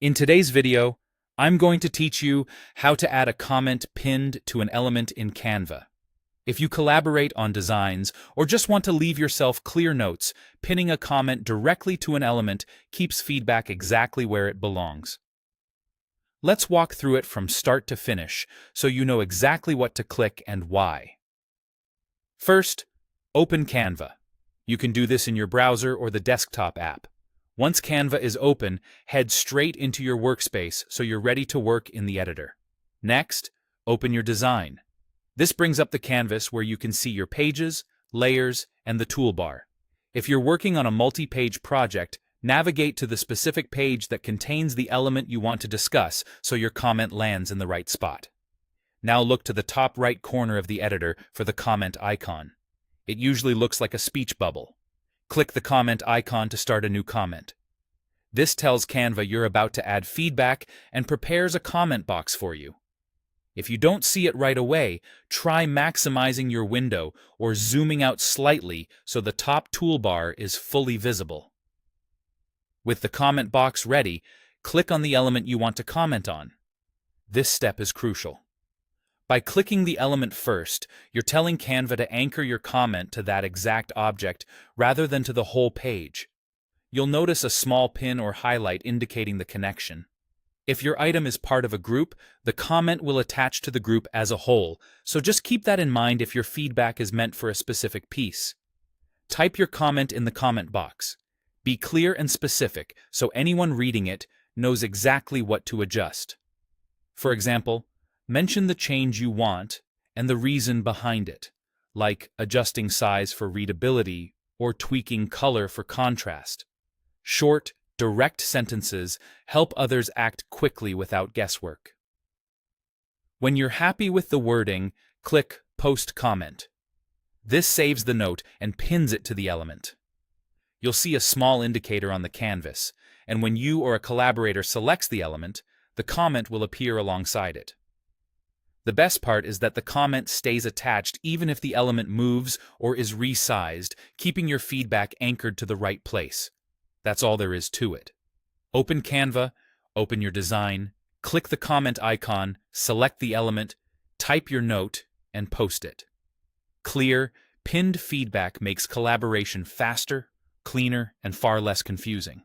In today's video, I'm going to teach you how to add a comment pinned to an element in Canva. If you collaborate on designs or just want to leave yourself clear notes, pinning a comment directly to an element keeps feedback exactly where it belongs. Let's walk through it from start to finish so you know exactly what to click and why. First, open Canva. You can do this in your browser or the desktop app. Once Canva is open, head straight into your workspace so you're ready to work in the editor. Next, open your design. This brings up the canvas where you can see your pages, layers, and the toolbar. If you're working on a multi-page project, navigate to the specific page that contains the element you want to discuss so your comment lands in the right spot. Now look to the top right corner of the editor for the comment icon. It usually looks like a speech bubble. Click the comment icon to start a new comment. This tells Canva you're about to add feedback and prepares a comment box for you. If you don't see it right away, try maximizing your window or zooming out slightly so the top toolbar is fully visible. With the comment box ready, click on the element you want to comment on. This step is crucial. By clicking the element first, you're telling Canva to anchor your comment to that exact object rather than to the whole page. You'll notice a small pin or highlight indicating the connection. If your item is part of a group, the comment will attach to the group as a whole, so just keep that in mind if your feedback is meant for a specific piece. Type your comment in the comment box. Be clear and specific so anyone reading it knows exactly what to adjust. For example, mention the change you want and the reason behind it, like adjusting size for readability or tweaking color for contrast. Short, direct sentences help others act quickly without guesswork. When you're happy with the wording, click Post Comment. This saves the note and pins it to the element. You'll see a small indicator on the canvas, and when you or a collaborator selects the element, the comment will appear alongside it. The best part is that the comment stays attached even if the element moves or is resized, keeping your feedback anchored to the right place. That's all there is to it. Open Canva, open your design, click the comment icon, select the element, type your note, and post it. Clear, pinned feedback makes collaboration faster, cleaner, and far less confusing.